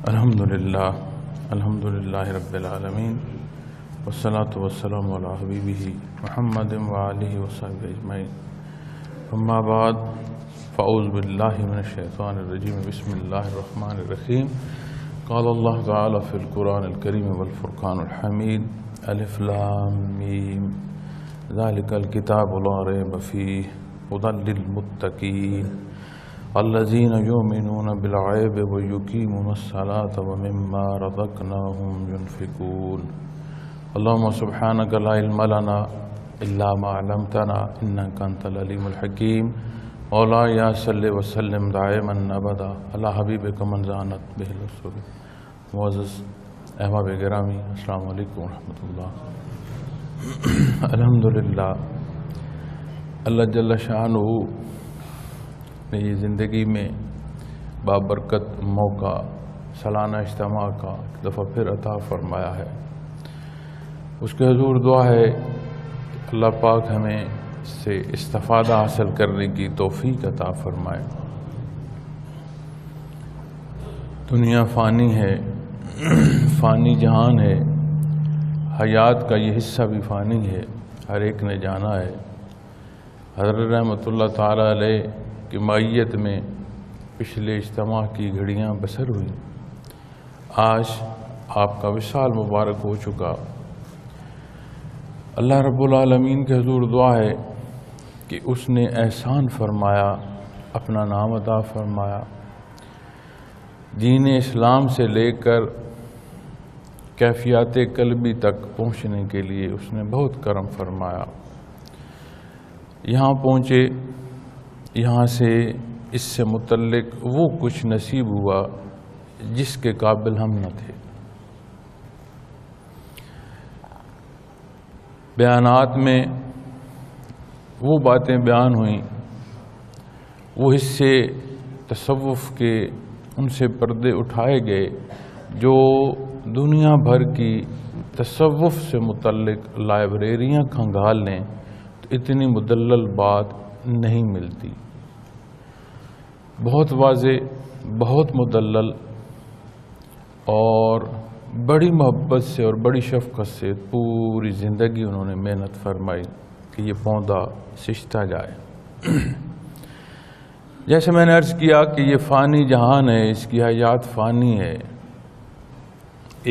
الحمدللہ رب العالمین والصلاة والسلام علی حبیبہ محمد وآلہ وصحبہ اجمعین اما بعد فاعوذ باللہ من الشیطان الرجیم بسم اللہ الرحمن الرحیم قال اللہ تعالی فی القرآن الکریم والفرقان الحمید الف لام میم ذالک الکتاب لا ریب فیہ ھدی للمتقین الذین یؤمنون بالغیب ویقیمون الصلاة ومما رزقناہم ينفقون اللہم سبحانک لا علم لنا الا ما علمتنا انک انت العلیم الحکیم مولا یا صلی وسلم دائما ابدا علی حبیبک من زانت بہ الرسل. معزز احباب گرامی، السلام علیکم ورحمۃ اللہ. الحمدللہ اللہ جل شانہ نے یہ زندگی میں بابرکت موقع سالانہ اجتماع کا ایک دفعہ پھر عطا فرمایا ہے. اس کے حضور دعا ہے کہ اللہ پاک ہمیں اس سے استفادہ حاصل کرنے کی توفیق عطا فرمائے. دنیا فانی ہے، فانی جہان ہے، حیات کا یہ حصہ بھی فانی ہے، ہر ایک نے جانا ہے. حضرت رحمۃ اللہ تعالیٰ علیہ کی معیت میں پچھلے اجتماع کی گھڑیاں بسر ہوئی. آج آپ کا وصال مبارک ہو چکا. اللہ رب العالمین کے حضور دعا ہے کہ اس نے احسان فرمایا، اپنا نام عطا فرمایا. دین اسلام سے لے کر کیفیات قلبی تک پہنچنے کے لیے اس نے بہت کرم فرمایا. یہاں پہنچے، یہاں سے اس سے متعلق وہ کچھ نصیب ہوا جس کے قابل ہم نہ تھے. بیانات میں وہ باتیں بیان ہوئیں، وہ حصے تصوف کے ان سے پردے اٹھائے گئے جو دنیا بھر کی تصوف سے متعلق لائبریریاں کھنگال لیں تو اتنی مدلل بات نہیں ملتی. بہت واضح، بہت مدلل اور بڑی محبت سے اور بڑی شفقت سے پوری زندگی انہوں نے محنت فرمائی کہ یہ پودا سچتا جائے. جیسے میں نے عرض کیا کہ یہ فانی جہان ہے، اس کی حیات فانی ہے.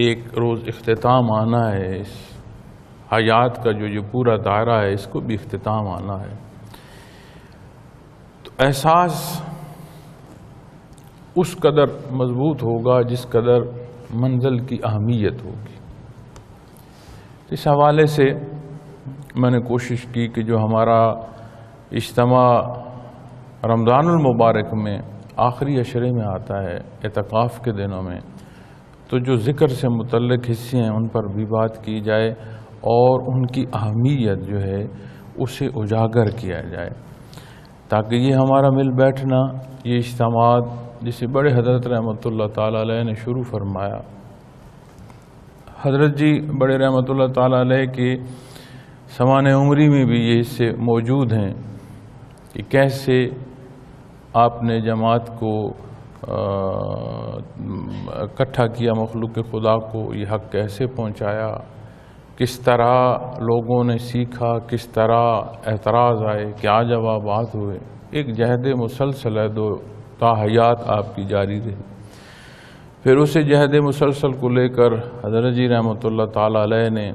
ایک روز اختتام آنا ہے. اس حیات کا جو یہ پورا دائرہ ہے اس کو بھی اختتام آنا ہے. تو احساس اس قدر مضبوط ہوگا جس قدر منزل کی اہمیت ہوگی. اس حوالے سے میں نے کوشش کی کہ جو ہمارا اجتماع رمضان المبارک میں آخری عشرے میں آتا ہے، اعتکاف کے دنوں میں، تو جو ذکر سے متعلق حصے ہیں ان پر بھی بات کی جائے اور ان کی اہمیت جو ہے اسے اجاگر کیا جائے، تاکہ یہ ہمارا مل بیٹھنا، یہ اجتماعات جسے بڑے حضرت رحمۃ اللہ تعالیٰ علیہ نے شروع فرمایا. حضرت جی بڑے رحمۃ اللہ تعالیٰ علیہ کی سمان عمری میں بھی یہ حصے موجود ہیں کہ کیسے آپ نے جماعت کو اکٹھا کیا، مخلوق خدا کو یہ حق کیسے پہنچایا، کس طرح لوگوں نے سیکھا، کس طرح اعتراض آئے، کیا جوابات ہوئے. ایک جہد مسلسل ہے دو تا حیات آپ کی جاری رہی. پھر اسے جہد مسلسل کو لے کر حضرت جی رحمۃ اللہ تعالیٰ علیہ نے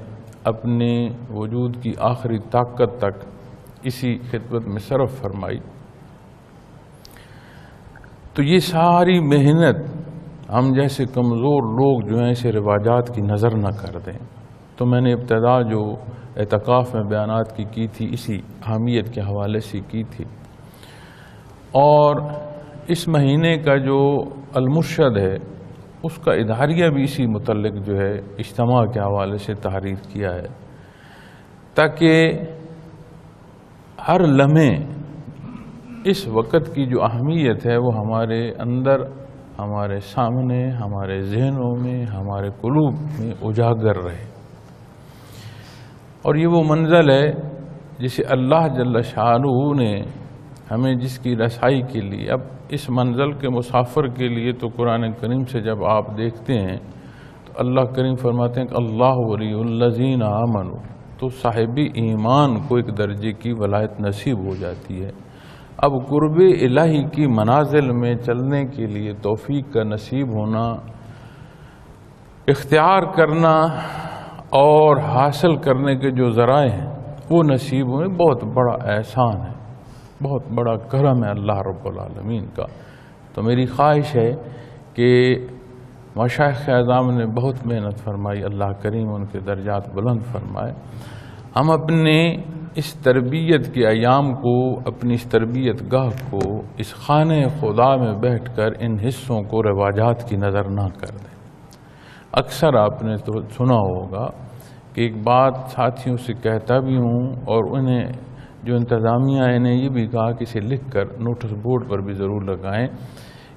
اپنے وجود کی آخری طاقت تک اسی خدمت میں صرف فرمائی. تو یہ ساری محنت ہم جیسے کمزور لوگ جو ہیں اسے رواجات کی نظر نہ کر دیں. تو میں نے ابتدا جو اعتکاف میں بیانات کی تھی اسی اہمیت کے حوالے سے کی تھی. اور اس مہینے کا جو المرشد ہے اس کا اداریہ بھی اسی متعلق جو ہے اجتماع کے حوالے سے تحریر کیا ہے، تاکہ ہر لمحے اس وقت کی جو اہمیت ہے وہ ہمارے اندر، ہمارے سامنے، ہمارے ذہنوں میں، ہمارے قلوب میں اجاگر رہے. اور یہ وہ منزل ہے جسے اللہ جل شانہ نے ہمیں جس کی رسائی کے لیے، اب اس منزل کے مسافر کے لیے تو قرآن کریم سے جب آپ دیکھتے ہیں تو اللہ کریم فرماتے ہیں کہ اللہ ولی الذین آمنوا، تو صاحب ایمان کو ایک درجے کی ولایت نصیب ہو جاتی ہے۔ اب قرب الہی کی منازل میں چلنے کے لیے توفیق کا نصیب ہونا، اختیار کرنا اور حاصل کرنے کے جو ذرائع ہیں وہ نصیب ہوئے، بہت بڑا احسان ہے، بہت بڑا کرم ہے اللہ رب العالمین کا۔ تو میری خواہش ہے کہ مشائخ اعظام نے بہت محنت فرمائی، اللہ کریم ان کے درجات بلند فرمائے، ہم اپنے اس تربیت کے ایام کو، اپنی اس تربیت گاہ کو، اس خانہ خدا میں بیٹھ کر ان حصوں کو رواجات کی نظر نہ کر دیں۔ اکثر آپ نے تو سنا ہوگا کہ ایک بات ساتھیوں سے کہتا بھی ہوں، اور انہیں جو انتظامیہ ہے انہیں یہ بھی کہا کہ اسے لکھ کر نوٹس بورڈ پر بھی ضرور لگائیں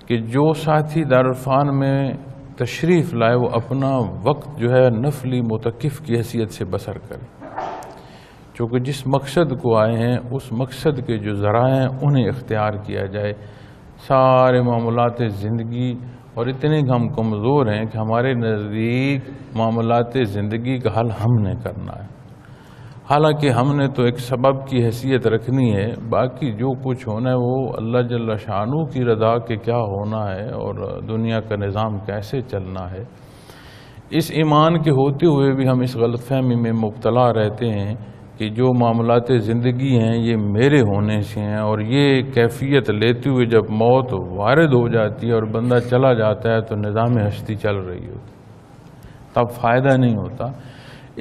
کہ جو ساتھی دارالعرفان میں تشریف لائے وہ اپنا وقت جو ہے نفلی معتکف کی حیثیت سے بسر کرے، چونکہ جس مقصد کو آئے ہیں اس مقصد کے جو ذرائع ہیں انہیں اختیار کیا جائے۔ سارے معاملات زندگی، اور اتنے ہم کمزور ہیں کہ ہمارے نزدیک معاملات زندگی کا حل ہم نے کرنا ہے، حالانکہ ہم نے تو ایک سبب کی حیثیت رکھنی ہے، باقی جو کچھ ہونا ہے وہ اللہ جل شانہ کی رضا کے کیا ہونا ہے اور دنیا کا نظام کیسے چلنا ہے۔ اس ایمان کے ہوتے ہوئے بھی ہم اس غلط فہمی میں مبتلا رہتے ہیں کہ جو معاملات زندگی ہیں یہ میرے ہونے سے ہیں، اور یہ کیفیت لیتے ہوئے جب موت وارد ہو جاتی ہے اور بندہ چلا جاتا ہے تو نظام ہستی چل رہی ہوتی، تب فائدہ نہیں ہوتا۔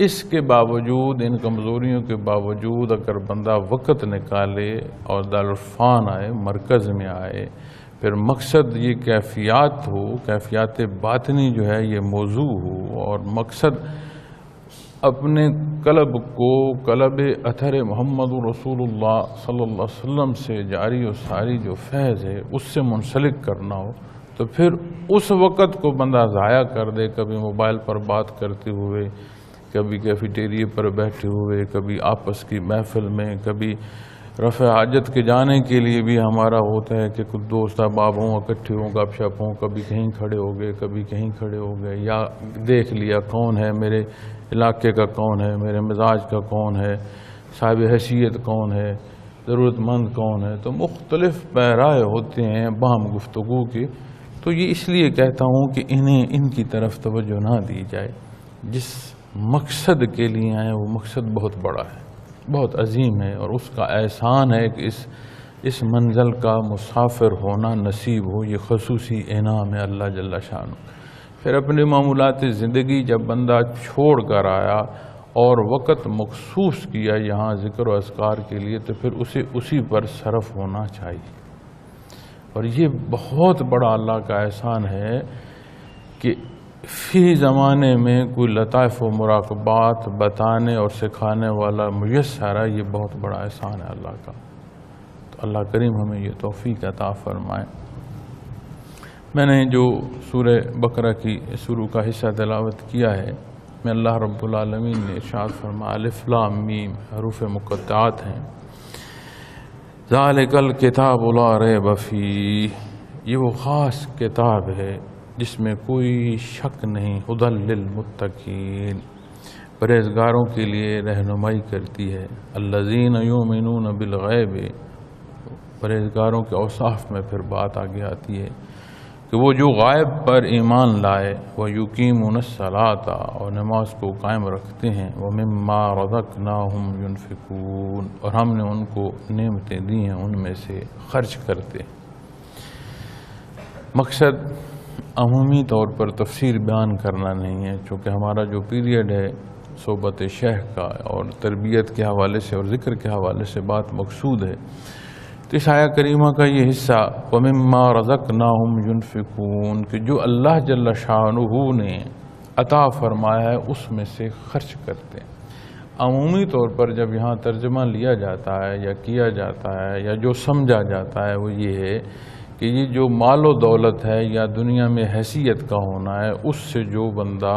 اس کے باوجود، ان کمزوریوں کے باوجود اگر بندہ وقت نکالے اور دارالعرفان آئے، مرکز میں آئے، پھر مقصد یہ کیفیات ہو، کیفیات باطنی جو ہے یہ موضوع ہو، اور مقصد اپنے قلب کو قلب اثر محمد رسول اللہ صلی اللہ علیہ وسلم سے جاری و ساری جو فیض ہے اس سے منسلک کرنا ہو، تو پھر اس وقت کو بندہ ضائع کر دے، کبھی موبائل پر بات کرتے ہوئے، کبھی کیفیٹیریے پر بیٹھے ہوئے، کبھی آپس کی محفل میں، کبھی رفع حاجت کے جانے کے لیے بھی ہمارا ہوتا ہے کہ کچھ دوست احباب ہوں، اکٹھے ہوں، گپ شپ ہوں، کبھی کہیں کھڑے ہو گئے، کبھی کہیں کھڑے ہو گئے، یا دیکھ لیا کون ہے میرے علاقے کا، کون ہے میرے مزاج کا، کون ہے صاحب حیثیت، کون ہے ضرورت مند، کون ہے، تو مختلف پیرائے ہوتے ہیں باہم گفتگو کے۔ تو یہ اس لیے کہتا ہوں کہ ان کی طرف توجہ نہ دی جائے، جس مقصد کے لیے آئے وہ مقصد بہت بڑا ہے، بہت عظیم ہے، اور اس کا احسان ہے کہ اس منزل کا مسافر ہونا نصیب ہو، یہ خصوصی انعام ہے اللہ جل شانہ۔ پھر اپنے معمولات زندگی جب بندہ چھوڑ کر آیا اور وقت مخصوص کیا یہاں ذکر و اذکار کے لیے، تو پھر اسے اسی پر صرف ہونا چاہیے، اور یہ بہت بڑا اللہ کا احسان ہے کہ فی زمانے میں کوئی لطائف و مراقبات بتانے اور سکھانے والا میسر ہے، یہ بہت بڑا احسان ہے اللہ کا۔ تو اللہ کریم ہمیں یہ توفیق عطا فرمائے۔ میں نے جو سورہ بقرہ کی شروع کا حصہ تلاوت کیا ہے، میں اللہ رب العالمین نے ارشاد فرمایا، الف لام میم حروف مقطعات ہیں، ذالک الکتاب لا ریب فیہ، یہ وہ خاص کتاب ہے جس میں کوئی شک نہیں، ھدی للمتقین، پرہیزگاروں کے لیے رہنمائی کرتی ہے، الذین یؤمنون بالغیب، پرہیزگاروں کے اوصاف میں پھر بات آگے آتی ہے کہ وہ جو غائب پر ایمان لائے، وَيُقِيمُونَ الصَّلَاةَ، اور نماز کو قائم رکھتے ہیں، وَمِمَّا رَزَقْنَاهُمْ يُنْفِقُونَ، اور ہم نے ان کو نعمتیں دی ہیں ان میں سے خرچ کرتے ہیں۔ مقصد عمومی طور پر تفسیر بیان کرنا نہیں ہے، چونکہ ہمارا جو پیریڈ ہے صحبت شیخ کا اور تربیت کے حوالے سے اور ذکر کے حوالے سے بات مقصود ہے، تو اس آیہ کریمہ کا یہ حصہ وَمِمَّا رَزَقْنَاهُمْ يُنْفِقُونَ، کہ جو اللہ جل شانہ نے عطا فرمایا ہے اس میں سے خرچ کرتے ہیں۔ عمومی طور پر جب یہاں ترجمہ لیا جاتا ہے یا کیا جاتا ہے یا جو سمجھا جاتا ہے وہ یہ ہے کہ یہ جو مال و دولت ہے یا دنیا میں حیثیت کا ہونا ہے، اس سے جو بندہ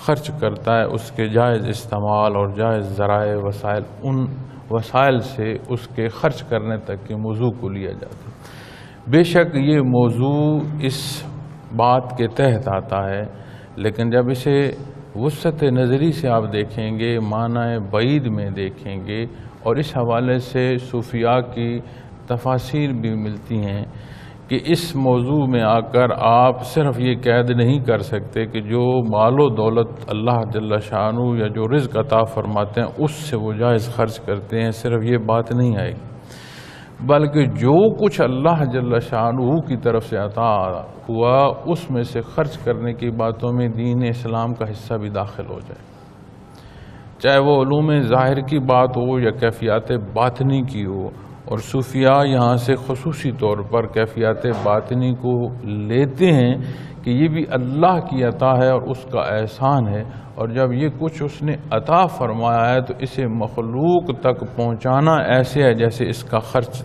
خرچ کرتا ہے اس کے جائز استعمال اور جائز ذرائع وسائل وسائل سے اس کے خرچ کرنے تک کے موضوع کو لیا جاتا ہے۔ بے شک یہ موضوع اس بات کے تحت آتا ہے، لیکن جب اسے وسعت نظری سے آپ دیکھیں گے، معنی بعید میں دیکھیں گے، اور اس حوالے سے صوفیاء کی تفاسیر بھی ملتی ہیں کہ اس موضوع میں آ کر آپ صرف یہ قید نہیں کر سکتے کہ جو مال و دولت اللہ جل شانہ یا جو رزق عطا فرماتے ہیں اس سے وہ جائز خرچ کرتے ہیں، صرف یہ بات نہیں آئے گی، بلکہ جو کچھ اللہ جل شانہ کی طرف سے عطا ہوا اس میں سے خرچ کرنے کی باتوں میں دین اسلام کا حصہ بھی داخل ہو جائے، چاہے وہ علوم ظاہر کی بات ہو یا کیفیات باطنی کی ہو۔ اور صوفیاء یہاں سے خصوصی طور پر کیفیات باطنی کو لیتے ہیں کہ یہ بھی اللہ کی عطا ہے اور اس کا احسان ہے، اور جب یہ کچھ اس نے عطا فرمایا ہے تو اسے مخلوق تک پہنچانا ایسے ہے جیسے اس کا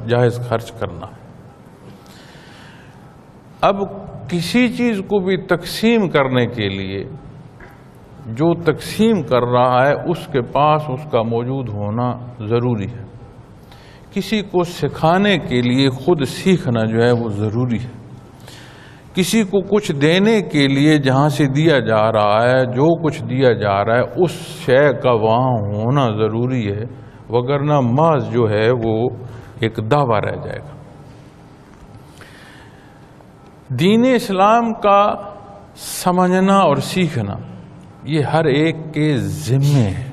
جائز خرچ کرنا۔ اب کسی چیز کو بھی تقسیم کرنے کے لیے جو تقسیم کر رہا ہے اس کے پاس اس کا موجود ہونا ضروری ہے، کسی کو سکھانے کے لیے خود سیکھنا جو ہے وہ ضروری ہے، کسی کو کچھ دینے کے لیے جہاں سے دیا جا رہا ہے، جو کچھ دیا جا رہا ہے اس شے کا وہاں ہونا ضروری ہے، وگرنہ محض جو ہے وہ ایک دعویٰ رہ جائے گا۔ دین اسلام کا سمجھنا اور سیکھنا یہ ہر ایک کے ذمے ہے،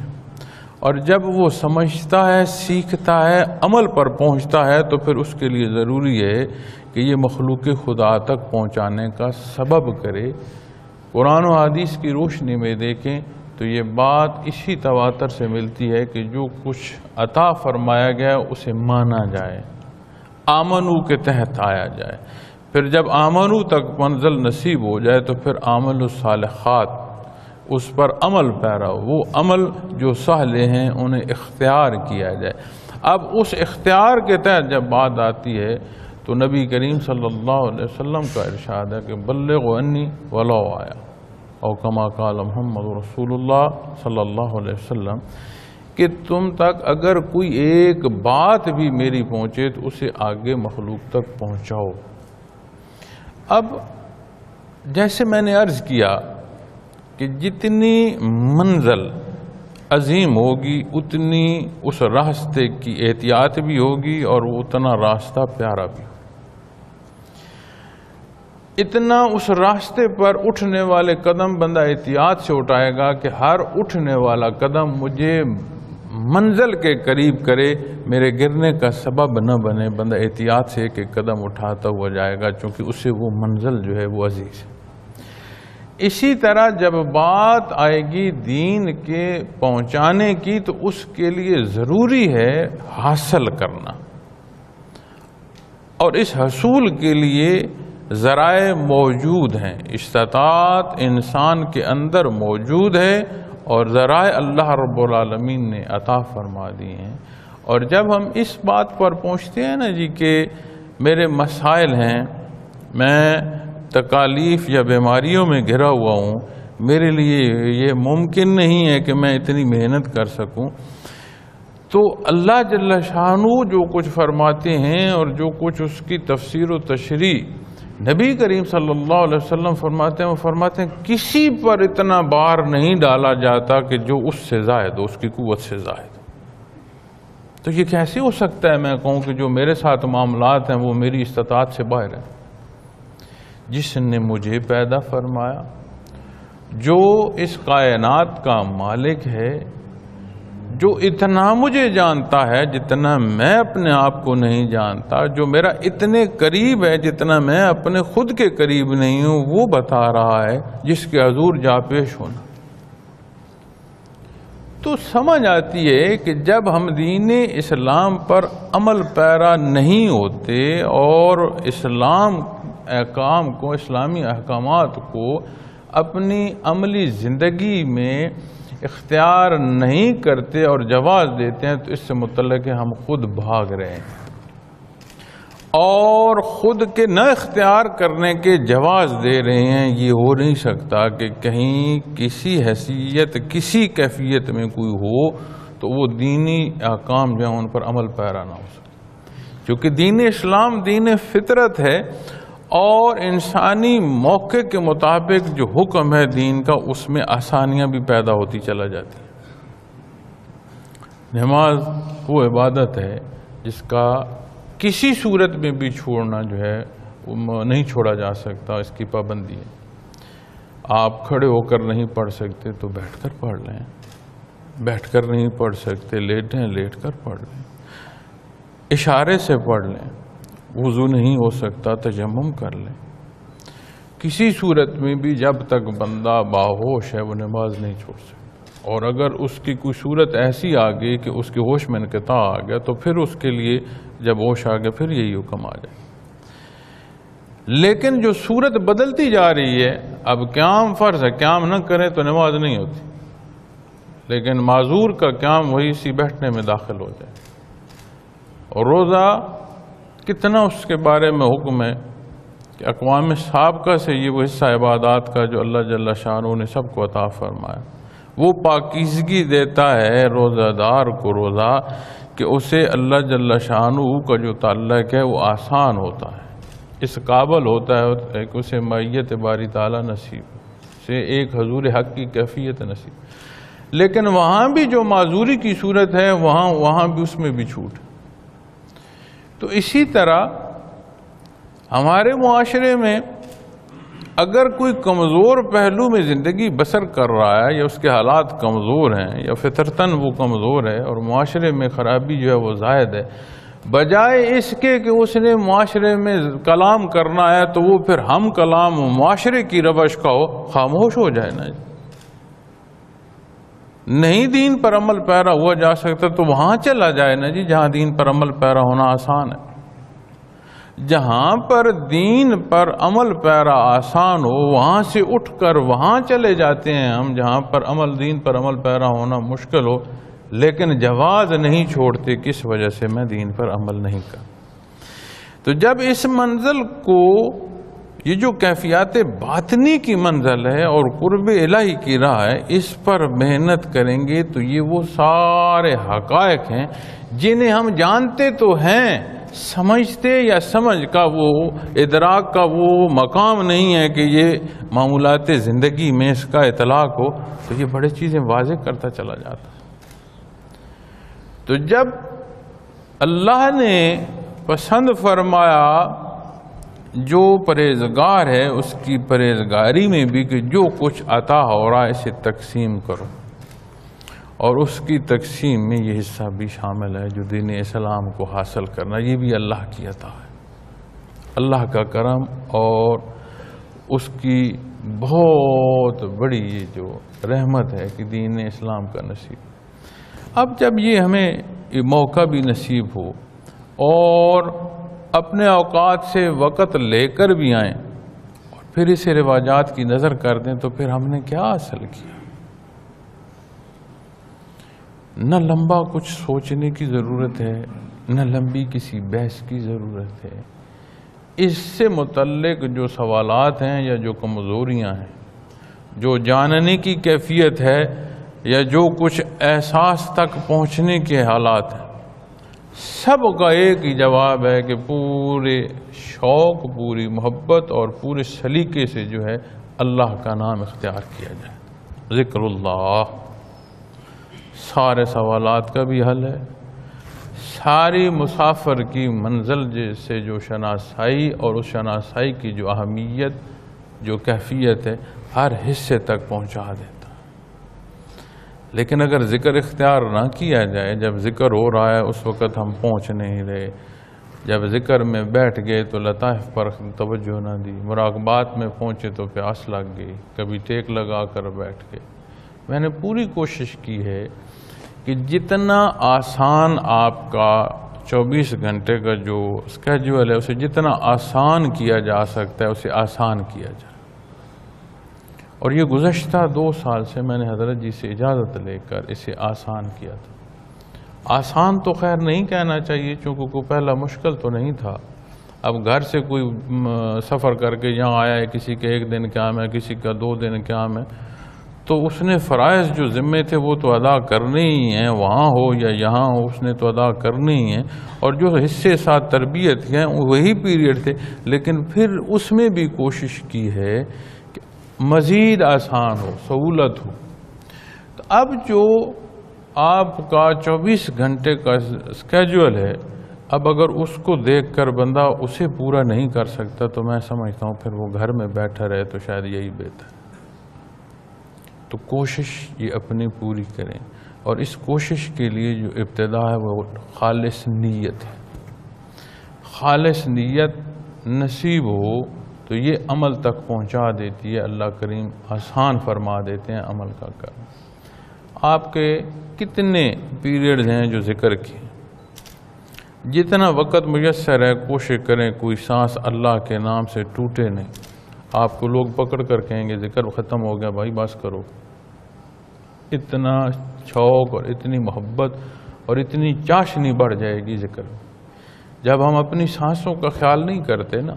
اور جب وہ سمجھتا ہے، سیکھتا ہے، عمل پر پہنچتا ہے تو پھر اس کے لیے ضروری ہے کہ یہ مخلوق خدا تک پہنچانے کا سبب کرے۔ قرآن و حدیث کی روشنی میں دیکھیں تو یہ بات اسی تواتر سے ملتی ہے کہ جو کچھ عطا فرمایا گیا اسے مانا جائے، آمنو کے تحت آیا جائے، پھر جب آمنو تک منزل نصیب ہو جائے تو پھر عمل الصالحات اس پر عمل پیرا، وہ عمل جو صالح ہیں انہیں اختیار کیا جائے۔ اب اس اختیار کے تحت جب بات آتی ہے تو نبی کریم صلی اللہ علیہ وسلم کا ارشاد ہے کہ بلغوا انی ولو آیا، او کما قال محمد رسول اللہ صلی اللہ علیہ وسلم، کہ تم تک اگر کوئی ایک بات بھی میری پہنچے تو اسے آگے مخلوق تک پہنچاؤ۔ اب جیسے میں نے عرض کیا کہ جتنی منزل عظیم ہوگی اتنی اس راستے کی احتیاط بھی ہوگی اور وہ اتنا راستہ پیارا بھی ہوگا، اتنا اس راستے پر اٹھنے والے قدم بندہ احتیاط سے اٹھائے گا کہ ہر اٹھنے والا قدم مجھے منزل کے قریب کرے، میرے گرنے کا سبب نہ بنے۔ بندہ احتیاط سے ایک قدم اٹھاتا ہوا جائے گا چونکہ اس سے وہ منزل جو ہے وہ عزیز ہے۔ اسی طرح جب بات آئے گی دین کے پہنچانے کی تو اس کے لیے ضروری ہے حاصل کرنا، اور اس حصول کے لیے ذرائع موجود ہیں، استطاعت انسان کے اندر موجود ہے اور ذرائع اللہ رب العالمین نے عطا فرما دی ہیں۔ اور جب ہم اس بات پر پہنچتے ہیں نا جی کہ میرے مسائل ہیں، میں تکالیف یا بیماریوں میں گھرا ہوا ہوں، میرے لیے یہ ممکن نہیں ہے کہ میں اتنی محنت کر سکوں، تو اللہ جل شانہ جو کچھ فرماتے ہیں اور جو کچھ اس کی تفسیر و تشریح نبی کریم صلی اللہ علیہ وسلم فرماتے ہیں، وہ فرماتے ہیں کسی پر اتنا بار نہیں ڈالا جاتا کہ جو اس سے زائد ہو، اس کی قوت سے زائد۔ تو یہ کیسے ہو سکتا ہے میں کہوں کہ جو میرے ساتھ معاملات ہیں وہ میری استطاعت سے باہر ہیں؟ جس نے مجھے پیدا فرمایا، جو اس کائنات کا مالک ہے، جو اتنا مجھے جانتا ہے جتنا میں اپنے آپ کو نہیں جانتا، جو میرا اتنے قریب ہے جتنا میں اپنے خود کے قریب نہیں ہوں، وہ بتا رہا ہے جس کے حضور جا پیش ہونا۔ تو سمجھ آتی ہے کہ جب ہم دین اسلام پر عمل پیرا نہیں ہوتے اور اسلام احکام کو، اسلامی احکامات کو اپنی عملی زندگی میں اختیار نہیں کرتے اور جواز دیتے ہیں، تو اس سے متعلق ہے ہم خود بھاگ رہے ہیں، اور خود کے نہ اختیار کرنے کے جواز دے رہے ہیں۔ یہ ہو نہیں سکتا کہ کہیں کسی حیثیت، کسی کیفیت میں کوئی ہو تو وہ دینی احکام جو ہیں ان پر عمل پیرا نہ ہو سکے، کیونکہ دین اسلام دین فطرت ہے، اور انسانی موقع کے مطابق جو حکم ہے دین کا اس میں آسانیاں بھی پیدا ہوتی چلا جاتی ہیں۔ نماز وہ عبادت ہے جس کا کسی صورت میں بھی چھوڑنا جو ہے نہیں چھوڑا جا سکتا، اس کی پابندی ہے۔ آپ کھڑے ہو کر نہیں پڑھ سکتے تو بیٹھ کر پڑھ لیں، بیٹھ کر نہیں پڑھ سکتے لیٹیں، لیٹ کر پڑھ لیں، اشارے سے پڑھ لیں، وضو نہیں ہو سکتا تیمم کر لیں۔ کسی صورت میں بھی جب تک بندہ باہوش ہے وہ نماز نہیں چھوڑ سکتا، اور اگر اس کی کوئی صورت ایسی آ گئی کہ اس کے ہوش میں انقطاع آ گیا تو پھر اس کے لیے جب ہوش آ گیا پھر یہی حکم آ جائے۔ لیکن جو صورت بدلتی جا رہی ہے، اب قیام فرض ہے، قیام نہ کریں تو نماز نہیں ہوتی، لیکن معذور کا قیام وہی سی بیٹھنے میں داخل ہو جائے۔ اور روزہ کتنا اس کے بارے میں حکم ہے کہ اقوام سابقہ سے یہ وہ حصہ عبادات کا جو اللہ جل شانہ نے سب کو عطا فرمایا، وہ پاکیزگی دیتا ہے روزہ دار کو روزہ کہ اسے اللہ جل شانہ کا جو تعلق ہے وہ آسان ہوتا ہے، اس قابل ہوتا ہے کہ اسے معیت باری تعالیٰ نصیب، اسے ایک حضور حق کی کیفیت نصیب۔ لیکن وہاں بھی جو معذوری کی صورت ہے وہاں بھی اس میں بھی چھوٹ۔ تو اسی طرح ہمارے معاشرے میں اگر کوئی کمزور پہلو میں زندگی بسر کر رہا ہے، یا اس کے حالات کمزور ہیں، یا فطرتاً وہ کمزور ہے اور معاشرے میں خرابی جو ہے وہ زائد ہے، بجائے اس کے کہ اس نے معاشرے میں کلام کرنا ہے تو وہ پھر ہم کلام معاشرے کی روش کا ہو، خاموش ہو جائے نا۔ نہیں دین پر عمل پیرا ہوا جا سکتا تو وہاں چلا جائے نا جی جہاں دین پر عمل پیرا ہونا آسان ہے۔ جہاں پر دین پر عمل پیرا آسان ہو وہاں سے اٹھ کر وہاں چلے جاتے ہیں ہم جہاں پر دین پر عمل پیرا ہونا مشکل ہو، لیکن جواز نہیں چھوڑتے، کس وجہ سے میں دین پر عمل نہیں کر۔ تو جب اس منزل کو، یہ جو کیفیات باطنی کی منزل ہے اور قرب الہی کی راہ ہے، اس پر محنت کریں گے تو یہ وہ سارے حقائق ہیں جنہیں ہم جانتے تو ہیں، سمجھتے یا سمجھ کا وہ ادراک کا وہ مقام نہیں ہے کہ یہ معمولات زندگی میں اس کا اطلاق ہو، تو یہ بڑے چیزیں واضح کرتا چلا جاتا۔ تو جب اللہ نے پسند فرمایا جو پرہیزگار ہے اس کی پرہیزگاری میں بھی کہ جو کچھ عطا ہو رہا ہے اسے تقسیم کرو، اور اس کی تقسیم میں یہ حصہ بھی شامل ہے جو دین اسلام کو حاصل کرنا، یہ بھی اللہ کی عطا ہے، اللہ کا کرم اور اس کی بہت بڑی یہ جو رحمت ہے کہ دین اسلام کا نصیب۔ اب جب یہ ہمیں یہ موقع بھی نصیب ہو اور اپنے اوقات سے وقت لے کر بھی آئیں اور پھر اسے رواجات کی نظر کر دیں تو پھر ہم نے کیا حاصل کیا؟ نہ لمبا کچھ سوچنے کی ضرورت ہے، نہ لمبی کسی بحث کی ضرورت ہے۔ اس سے متعلق جو سوالات ہیں یا جو کمزوریاں ہیں، جو جاننے کی کیفیت ہے یا جو کچھ احساس تک پہنچنے کے حالات ہیں، سب کا ایک ہی جواب ہے کہ پورے شوق، پوری محبت اور پورے سلیقے سے جو ہے اللہ کا نام اختیار کیا جائے، ذکر اللہ۔ سارے سوالات کا بھی حل ہے، ساری مسافر کی منزل سے جو شناسائی اور اس شناسائی کی جو اہمیت، جو کیفیت ہے، ہر حصے تک پہنچا دیتا۔ لیکن اگر ذکر اختیار نہ کیا جائے، جب ذکر ہو رہا ہے اس وقت ہم پہنچ نہیں رہے، جب ذکر میں بیٹھ گئے تو لطائف پر توجہ نہ دی، مراقبات میں پہنچے تو پیاس لگ گئی، کبھی ٹیک لگا کر بیٹھ گئے۔ میں نے پوری کوشش کی ہے کہ جتنا آسان آپ کا 24 گھنٹے کا جو اسکیجول ہے اسے جتنا آسان کیا جا سکتا ہے اسے آسان کیا جائے۔ اور یہ گزشتہ 2 سال سے میں نے حضرت جی سے اجازت لے کر اسے آسان کیا تھا۔ آسان تو خیر نہیں کہنا چاہیے چونکہ کوئی پہلا مشکل تو نہیں تھا۔ اب گھر سے کوئی سفر کر کے یہاں آیا ہے، کسی کے 1 دن قیام ہے، کسی کا 2 دن قیام ہے، تو اس نے فرائض جو ذمے تھے وہ تو ادا کرنے ہی ہیں، وہاں ہو یا یہاں ہو اس نے تو ادا کرنے ہی ہیں، اور جو حصے ساتھ تربیت ہیں وہی پیریڈ تھے، لیکن پھر اس میں بھی کوشش کی ہے کہ مزید آسان ہو، سہولت ہو۔ تو اب جو آپ کا 24 گھنٹے کا اسکیجول ہے، اب اگر اس کو دیکھ کر بندہ اسے پورا نہیں کر سکتا تو میں سمجھتا ہوں پھر وہ گھر میں بیٹھا رہے تو شاید یہی بہتر ہے۔ تو کوشش یہ اپنی پوری کریں، اور اس کوشش کے لیے جو ابتدا ہے وہ خالص نیت ہے۔ خالص نیت نصیب ہو تو یہ عمل تک پہنچا دیتی ہے، اللہ کریم آسان فرما دیتے ہیں عمل کا کرنا۔ آپ کے کتنے پیریڈز ہیں جو ذکر کی، جتنا وقت میسر ہے کوشش کریں کوئی سانس اللہ کے نام سے ٹوٹے نہیں۔ آپ کو لوگ پکڑ کر کہیں گے ذکر ختم ہو گیا بھائی بس کرو، اتنا شوق اور اتنی محبت اور اتنی چاشنی بڑھ جائے گی ذکر میں۔ جب ہم اپنی سانسوں کا خیال نہیں کرتے نا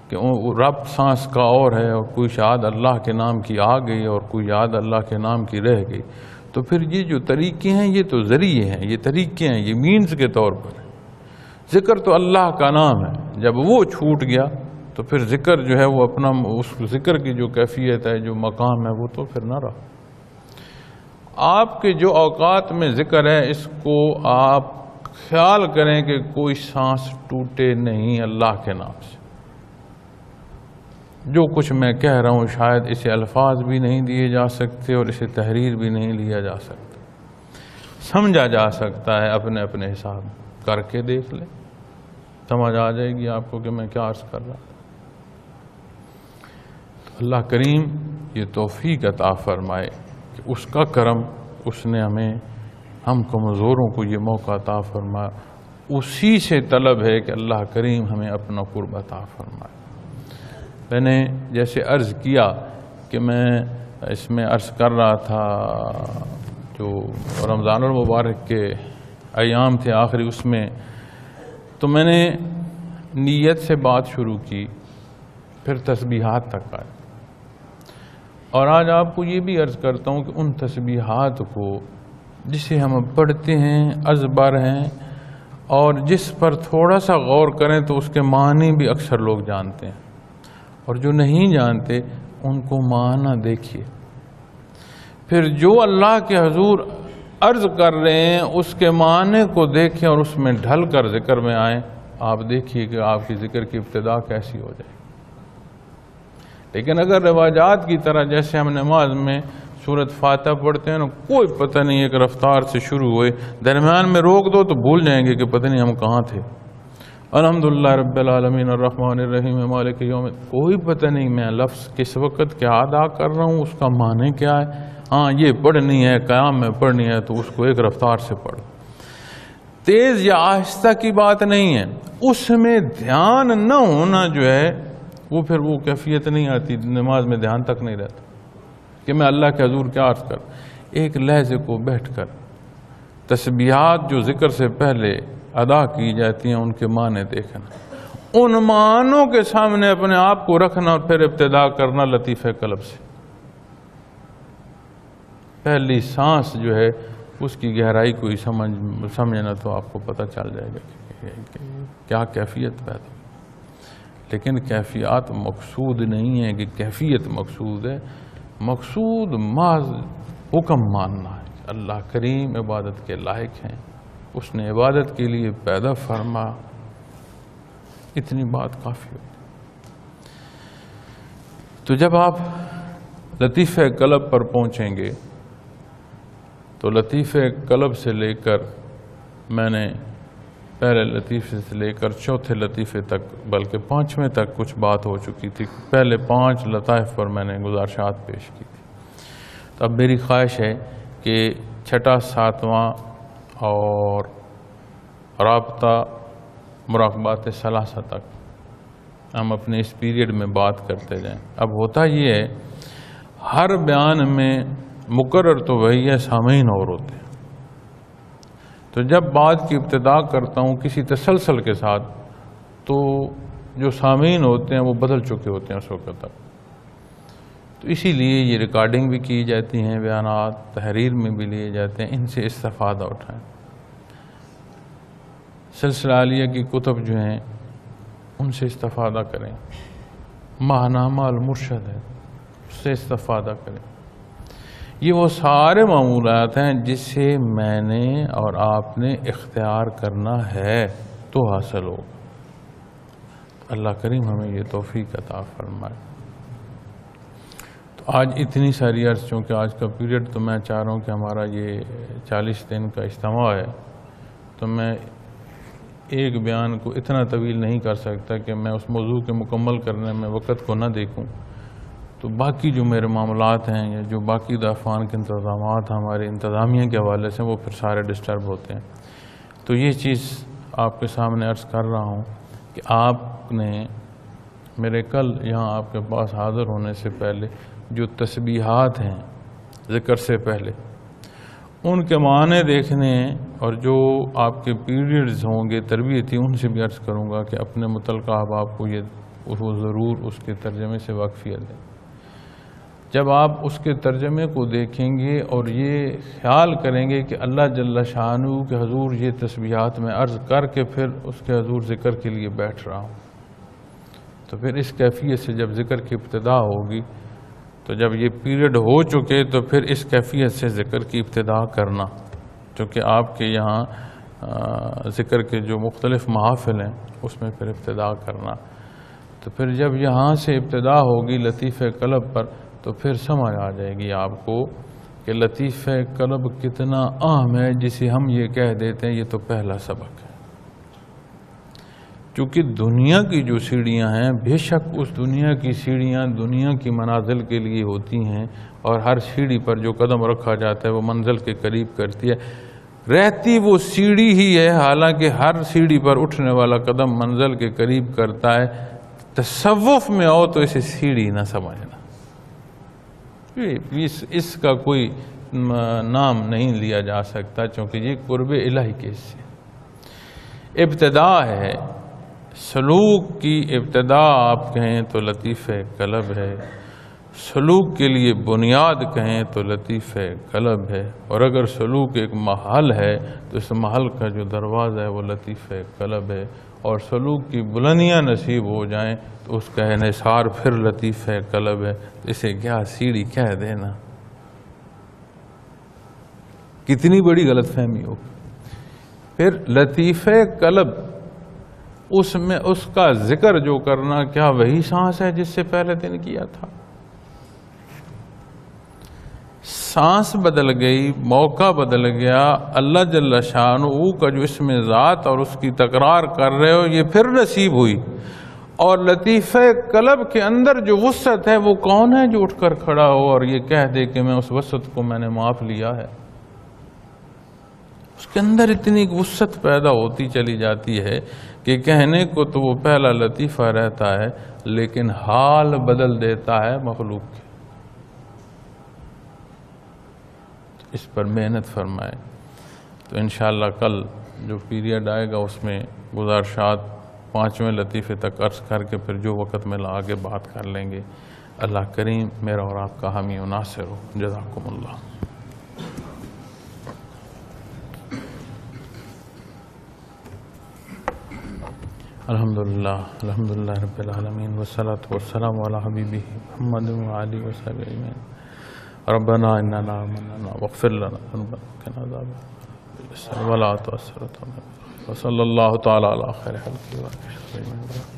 کہ رب سانس کا اور ہے، اور کوئی یاد اللہ کے نام کی آ گئی اور کوئی یاد اللہ کے نام کی رہ گئی، تو پھر یہ جو طریقے ہیں یہ تو ذریعے ہیں، یہ طریقے ہیں، یہ مینز کے طور پر ہیں۔ ذکر تو اللہ کا نام ہے، جب وہ چھوٹ گیا تو پھر ذکر جو ہے وہ اپنا اس ذکر کی جو کیفیت ہے، جو مقام ہے، وہ تو پھر نہ رہا۔ آپ کے جو اوقات میں ذکر ہے اس کو آپ خیال کریں کہ کوئی سانس ٹوٹے نہیں اللہ کے نام سے۔ جو کچھ میں کہہ رہا ہوں شاید اسے الفاظ بھی نہیں دیے جا سکتے اور اسے تحریر بھی نہیں لیا جا سکتا، سمجھا جا سکتا ہے، اپنے اپنے حساب کر کے دیکھ لیں، سمجھ آ جائے گی آپ کو کہ میں کیا عرض کر رہا ہوں۔ اللہ کریم یہ توفیق عطا فرمائے کہ اس کا کرم، اس نے ہم کمزوروں کو یہ موقع عطا فرمایا، اسی سے طلب ہے کہ اللہ کریم ہمیں اپنا قرب عطا فرمائے۔ میں نے جیسے عرض کیا کہ میں اس میں عرض کر رہا تھا جو رمضان المبارک کے ایام تھے آخری، اس میں تو میں نے نیت سے بات شروع کی، پھر تسبیحات تک آئے، اور آج آپ کو یہ بھی عرض کرتا ہوں کہ ان تسبیحات کو جسے ہم پڑھتے ہیں، ازبر ہیں، اور جس پر تھوڑا سا غور کریں تو اس کے معنی بھی اکثر لوگ جانتے ہیں، اور جو نہیں جانتے ان کو معنی دیکھیے، پھر جو اللہ کے حضور عرض کر رہے ہیں اس کے معنی کو دیکھیں اور اس میں ڈھل کر ذکر میں آئیں، آپ دیکھیے کہ آپ کی ذکر کی ابتدا کیسی ہو جائے۔ لیکن اگر رواجات کی طرح جیسے ہم نماز میں سورۃ فاتحہ پڑھتے ہیں نا، کوئی پتہ نہیں ایک رفتار سے شروع ہوئے، درمیان میں روک دو تو بھول جائیں گے کہ پتہ نہیں ہم کہاں تھے۔ الحمدللہ رب العالمین الرحمن الرحیم مالک یوم، کوئی پتہ نہیں میں لفظ کس وقت کیا ادا کر رہا ہوں، اس کا معنی کیا ہے۔ ہاں یہ پڑھنی ہے، قیام میں پڑھنی ہے تو اس کو ایک رفتار سے پڑھو، تیز یا آہستہ کی بات نہیں ہے، اس میں دھیان نہ ہونا جو ہے وہ پھر وہ کیفیت نہیں آتی، نماز میں دھیان تک نہیں رہتا کہ میں اللہ کے حضور کیا عرض کر۔ ایک لحظے کو بیٹھ کر تسبیحات جو ذکر سے پہلے ادا کی جاتی ہیں ان کے معنی دیکھنا، ان معنوں کے سامنے اپنے آپ کو رکھنا، اور پھر ابتدا کرنا لطیفہ قلب سے۔ پہلی سانس جو ہے اس کی گہرائی کو ہی سمجھنا تو آپ کو پتہ چل جائے گا کہ کیا کیفیت پیدا۔ لیکن کیفیات مقصود نہیں ہے کہ کیفیت مقصود ہے، مقصود محض حکم ماننا ہے کہ اللہ کریم عبادت کے لائق ہیں، اس نے عبادت کے لیے پیدا فرما، اتنی بات کافی ہوتی۔ تو جب آپ لطیفہ قلب پر پہنچیں گے تو لطیفہ قلب سے لے کر میں نے پہلے لطیفے سے لے کر چوتھے لطیفے تک بلکہ پانچویں تک کچھ بات ہو چکی تھی، پہلے 5 لطائف پر میں نے گزارشات پیش کی تھی۔ تو اب میری خواہش ہے کہ 6واں 7واں اور رابطہ مراقبات ثلاثہ تک ہم اپنے اس پیریڈ میں بات کرتے جائیں۔ اب ہوتا یہ ہے ہر بیان میں مقرر تو وہی ہے، سامعین اور ہوتے ہیں، تو جب بات کی ابتدا کرتا ہوں کسی تسلسل کے ساتھ تو جو سامعین ہوتے ہیں وہ بدل چکے ہوتے ہیں اس وقت تک، تو اسی لیے یہ ریکارڈنگ بھی کی جاتی ہیں، بیانات تحریر میں بھی لیے جاتے ہیں، ان سے استفادہ اٹھائیں۔ سلسلہ عالیہ کی کتب جو ہیں ان سے استفادہ کریں، ماہنامہ المرشد ہے اس سے استفادہ کریں۔ یہ وہ سارے معمولات ہیں جسے میں نے اور آپ نے اختیار کرنا ہے تو حاصل ہو۔ اللہ کریم ہمیں یہ توفیق عطا فرمائے۔ تو آج اتنی ساری عرض، چونکہ آج کا پیریڈ تو میں چاہ رہا ہوں کہ ہمارا یہ 40 دن کا اجتماع ہے، تو میں ایک بیان کو اتنا طویل نہیں کر سکتا کہ میں اس موضوع کے مکمل کرنے میں وقت کو نہ دیکھوں۔ تو باقی جو میرے معاملات ہیں یا جو باقی دفعان کے انتظامات ہمارے انتظامیہ کے حوالے سے، وہ پھر سارے ڈسٹرب ہوتے ہیں۔ تو یہ چیز آپ کے سامنے عرض کر رہا ہوں کہ آپ نے میرے کل یہاں آپ کے پاس حاضر ہونے سے پہلے جو تسبیحات ہیں ذکر سے پہلے، ان کے معنی دیکھنے اور جو آپ کے پیریڈز ہوں گے تربیتی، ان سے بھی عرض کروں گا کہ اپنے متعلقہ آپ کو یہ وہ ضرور اس کے ترجمے سے واقفیت دیں۔ جب آپ اس کے ترجمے کو دیکھیں گے اور یہ خیال کریں گے کہ اللہ جل شانہ کے حضور یہ تسبیحات میں عرض کر کے پھر اس کے حضور ذکر کے لیے بیٹھ رہا ہوں، تو پھر اس کیفیت سے جب ذکر کی ابتدا ہوگی، تو جب یہ پیریڈ ہو چکے تو پھر اس کیفیت سے ذکر کی ابتدا کرنا، چونکہ آپ کے یہاں ذکر کے جو مختلف محافل ہیں اس میں پھر ابتدا کرنا، تو پھر جب یہاں سے ابتدا ہوگی لطیف قلب پر، تو پھر سمجھ آ جائے گی آپ کو کہ لطیف قلب کتنا اہم ہے، جسے ہم یہ کہہ دیتے ہیں یہ تو پہلا سبق ہے۔ چونکہ دنیا کی جو سیڑھیاں ہیں، بے شک اس دنیا کی سیڑھیاں دنیا کی منازل کے لیے ہوتی ہیں، اور ہر سیڑھی پر جو قدم رکھا جاتا ہے وہ منزل کے قریب کرتی ہے، رہتی وہ سیڑھی ہی ہے، حالانکہ ہر سیڑھی پر اٹھنے والا قدم منزل کے قریب کرتا ہے۔ تصوف میں آؤ تو اسے سیڑھی نہ سمجھنا، اس کا کوئی نام نہیں لیا جا سکتا، چونکہ یہ قرب الہی کے سے ابتدا ہے۔ سلوک کی ابتدا آپ کہیں تو لطیف قلب ہے، سلوک کے لیے بنیاد کہیں تو لطیف قلب ہے، اور اگر سلوک ایک محل ہے تو اس محل کا جو دروازہ ہے وہ لطیف قلب ہے، اور سلوک کی بلندیاں نصیب ہو جائیں تو اس کا انحصار پھر لطیف قلب ہے۔ اسے کیا سیڑھی کہہ دینا، کتنی بڑی غلط فہمی ہو۔ پھر لطیف قلب، اس میں اس کا ذکر جو کرنا، کیا وہی سانس ہے جس سے پہلے دن کیا تھا؟ سانس بدل گئی، موقع بدل گیا، اللہ جل شانہ کا جو اسم ذات اور اس کی تکرار کر رہے ہو یہ پھر نصیب ہوئی۔ اور لطیف قلب کے اندر جو وسعت ہے وہ کون ہے جو اٹھ کر کھڑا ہو اور یہ کہہ دے کہ میں اس وسعت کو میں نے معاف لیا ہے؟ اس کے اندر اتنی وسعت پیدا ہوتی چلی جاتی ہے کہ کہنے کو تو وہ پہلا لطیفہ رہتا ہے، لیکن حال بدل دیتا ہے مخلوق کے۔ اس پر محنت فرمائے۔ تو انشاءاللہ کل جو پیریڈ آئے گا اس میں گزارشات 5ویں لطیفے تک عرض کر کے پھر جو وقت ملا آگے بات کر لیں گے۔ اللہ کریم میرا اور آپ کا حامی و ناصر ہو۔ جزاکم اللہ۔ الحمدللہ رب العالمین والصلاة والسلام علی حبیبہ محمد وآلہ وصحبہ اجمعین۔ ربنا اننا آمنا واغفر لنا ذنوبنا وقنا عذاب النار ولا تؤثر وصلی اللہ تعالی علی خیر خلقہ